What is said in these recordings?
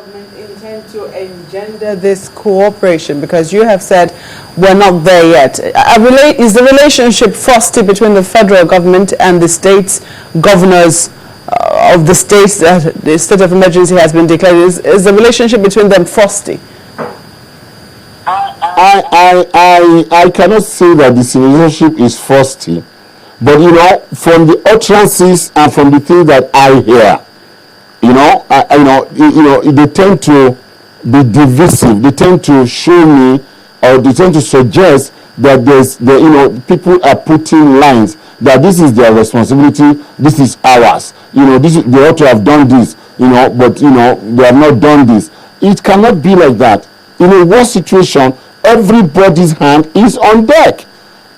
government intend to engender this cooperation? Because you have said we're not there yet. Is the relationship frosty between the federal government and the states governors of the states that the state of emergency has been declared? Is the relationship between them frosty? I cannot say that this relationship is frosty, but from the utterances and from the things that I hear, they tend to be divisive. They tend to show me, or they tend to suggest that people are putting lines that this is their responsibility, this is ours. They ought to have done this, but they have not done this. It cannot be like that. In a war situation, everybody's hand is on deck.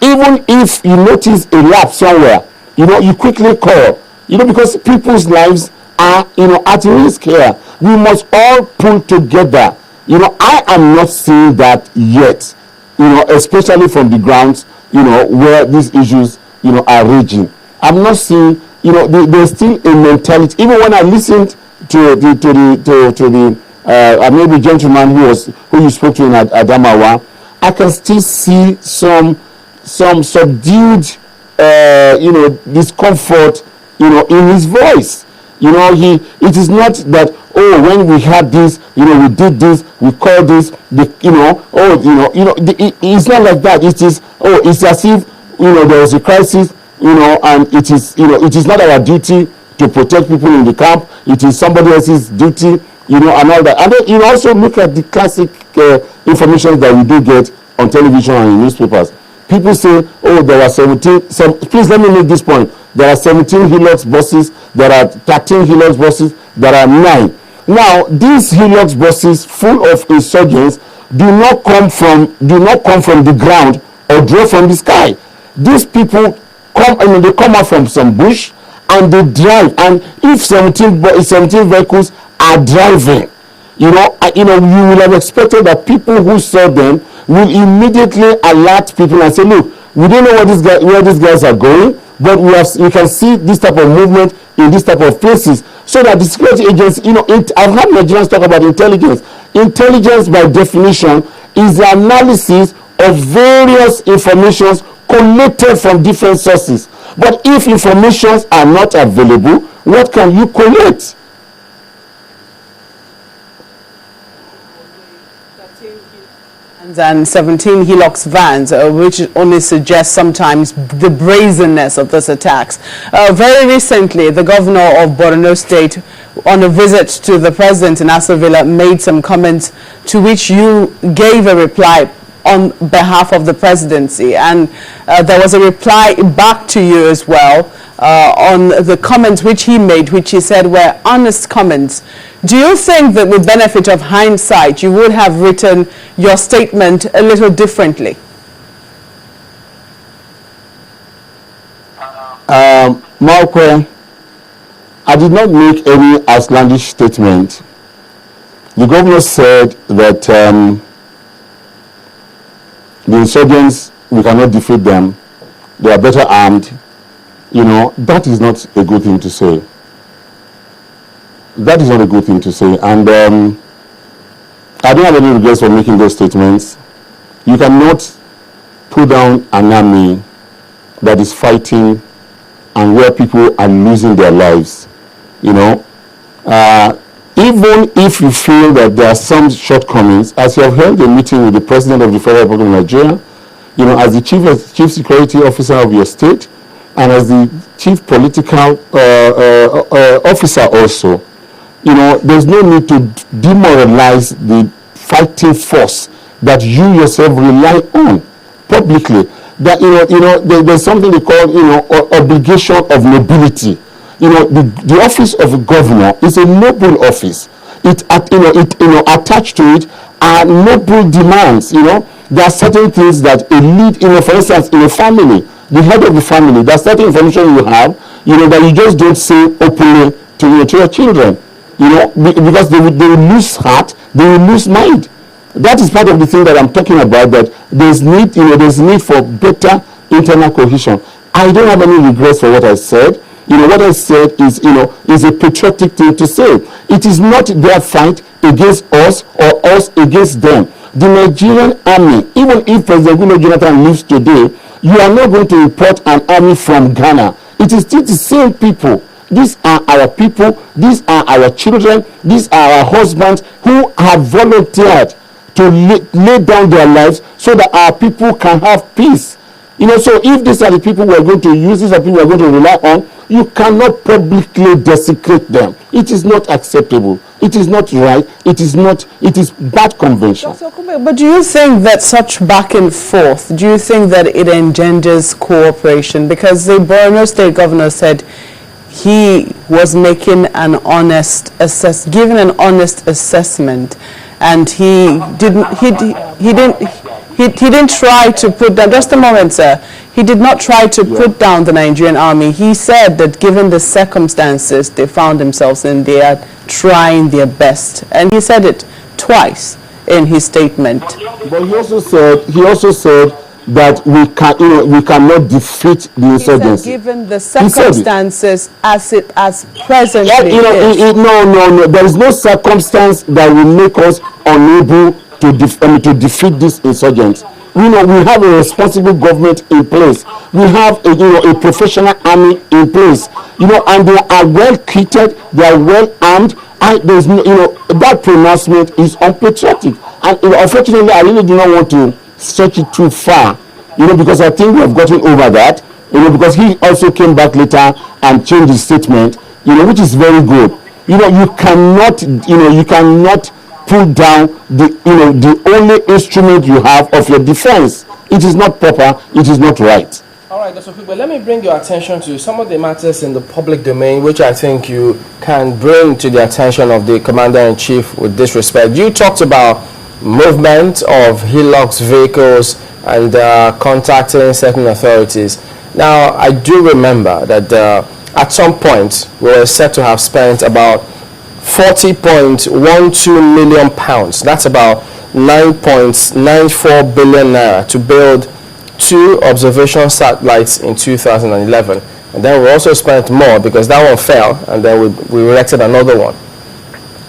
Even if you notice a lapse somewhere, you quickly call, because people's lives are, at risk here. We must all pull together. I am not seeing that yet, especially from the grounds, where these issues, are raging. I'm not seeing, there's still a mentality. Even when I listened to the maybe gentleman who you spoke to in Adamawa, I can still see some subdued, discomfort, in his voice. It is not that, when we had this, we did this, we called this, it's not like that. It is, it's as if, there is a crisis, and it is not our duty to protect people in the camp. It is somebody else's duty, and all that. And then you also look at the classic information that we do get on television and in newspapers. People say, there are 17, please let me make this point. There are 17 Hilux buses, there are 13 Hilux buses, there are 9. Now, these Hilux buses full of insurgents do not come from the ground or drop from the sky. These people they come out from some bush and they drive. And if 17 vehicles are driving, you will have expected that people who saw them will immediately alert people and say, look, we don't know where these guys are going, but we can see this type of movement in this type of places. So that the security agents, I've had Nigerians talk about intelligence. Intelligence, by definition, is the analysis of various informations collected from different sources. But if informations are not available, what can you collect? And 17 Hilux vans, which only suggests sometimes the brazenness of these attacks. Very recently, the governor of Borno State, on a visit to the president in Aso Villa, made some comments to which you gave a reply on behalf of the presidency. And there was a reply back to you as well on the comments which he made, which he said were honest comments. Do you think that with benefit of hindsight, you would have written your statement a little differently? Malcolm, I did not make any outlandish statement. The governor said that the insurgents, we cannot defeat them. They are better armed. That is not a good thing to say. That is not a good thing to say. And I don't have any regrets for making those statements. You cannot put down an army that is fighting and where people are losing their lives. Even if you feel that there are some shortcomings, as you have held a meeting with the President of the Federal Republic of Nigeria, as the chief security officer of your state, and as the chief political officer also, there's no need to demoralize the fighting force that you yourself rely on publicly. That there's something they call obligation of nobility. The office of a governor is a noble office. Attached to it are noble demands. There are certain things that a lead, for instance, in a family, the head of the family, there's certain information you have, that you just don't say openly to your children, because they will lose heart, they will lose mind. That is part of the thing that I'm talking about, that there's need for better internal cohesion. I don't have any regrets for what I said. what I said is, is a patriotic thing to say. It is not their fight against us or us against them. The Nigerian army, even if President Goodluck Jonathan lives today, you are not going to import an army from Ghana. It is still the same people. These are our people. These are our children. These are our husbands who have volunteered to lay down their lives so that our people can have peace. So if these are the people we are going to use, these are people we are going to rely on, you cannot publicly desecrate them. It is not acceptable. It is not right. It is bad convention. Dr. Okupe, but do you think that such back and forth, do you think that it engenders cooperation? Because the Borno State governor said he was making an honest giving an honest assessment, and he didn't try to put down, just a moment, sir. He did not try to put down the Nigerian army. He said that given the circumstances they found themselves in, they are trying their best. And he said it twice in his statement. But he also said that we cannot defeat the insurgency. He said given the circumstances as presently is. No. There is no circumstance that will make us unable to defeat these insurgents. We have a responsible government in place. We have a professional army in place. And they are well treated. They are well armed. And there's that pronouncement is unpatriotic. And unfortunately, I really do not want to stretch it too far. Because I think we have gotten over that. Because he also came back later and changed his statement. Which is very good. You cannot pull down the only instrument you have of your defense. It is not proper. It is not right. All right, Dr. Okupe, let me bring your attention to some of the matters in the public domain, which I think you can bring to the attention of the Commander-in-Chief with this respect. You talked about movement of Hilux vehicles and contacting certain authorities. Now, I do remember that at some point we were said to have spent about 40.12 million pounds. That's about 9.94 billion naira to build 2 observation satellites in 2011. And then we also spent more because that one fell, and then we erected another one.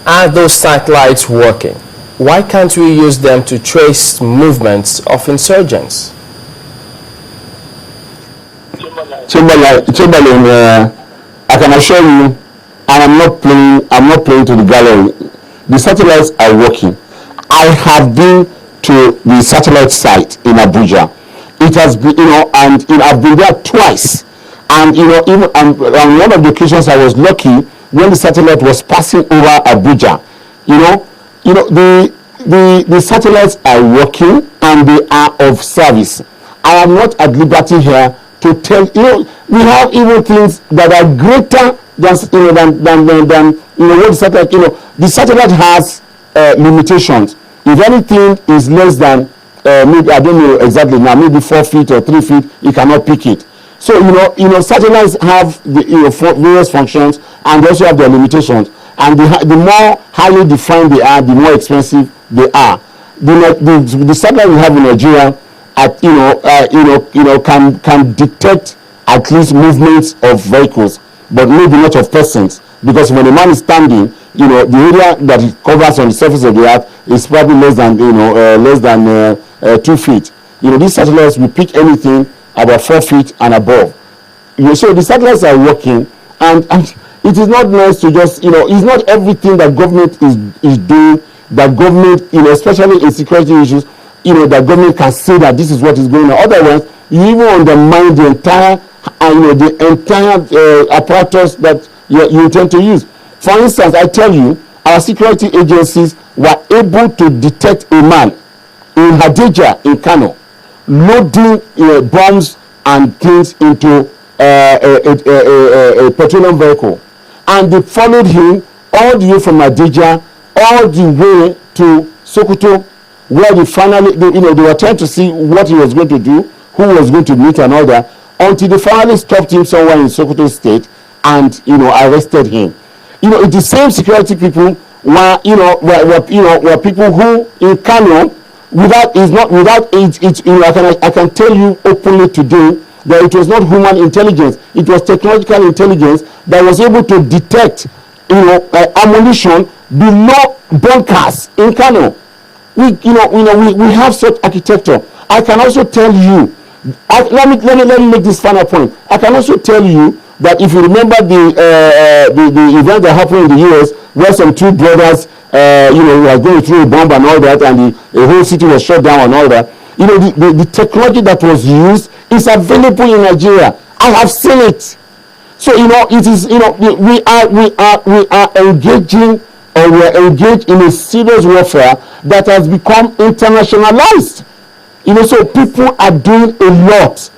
Are those satellites working? Why can't we use them to trace movements of insurgents? Chamberlain, I can assure you, and I'm not playing to the gallery. The satellites are working. I have been to the satellite site in Abuja. It has been, and I've been there twice. And even on one of the occasions I was lucky when the satellite was passing over Abuja. The satellites are working and they are of service. I am not at liberty here to tell we have even things that are greater than what the satellite. The satellite has limitations. If anything is less than maybe I don't know exactly now, maybe 4 feet or 3 feet, you cannot pick it. So satellites have the various functions, and they also have their limitations. And the more highly defined they are, the more expensive they are. The satellite we have in Nigeria, can detect at least movements of vehicles, but maybe not of persons, because when a man is standing, the area that it covers on the surface of the earth is probably less than 2 feet. These satellites will pick anything about 4 feet and above. So the satellites are working, and it is not nice to just it's not everything that government is doing that government especially in security issues that government can say that this is what is going on. Otherwise, you even undermine the entire apparatus that you intend to use. For instance, I tell you, our security agencies were able to detect a man in Hadija in Kano loading bombs and things into a petroleum vehicle, and they followed him all the way from Hadija all the way to Sokoto, where they were trying to see what he was going to do, who was going to meet and all that, until they finally stopped him somewhere in Sokoto State and arrested him. It's the same security people were people who in Kano I can tell you openly today that it was not human intelligence, it was technological intelligence that was able to detect, ammunition below bunkers in Kano. We have such architecture. I can also tell you, let me make this final point. I can also tell you that if you remember the event that happened in the US, where some two brothers, were going through a bomb and all that, and the whole city was shut down and all that. The technology that was used is available in Nigeria. I have seen it. So it is we are engaging, or we are engaged in a serious warfare that has become internationalized. So people are doing a lot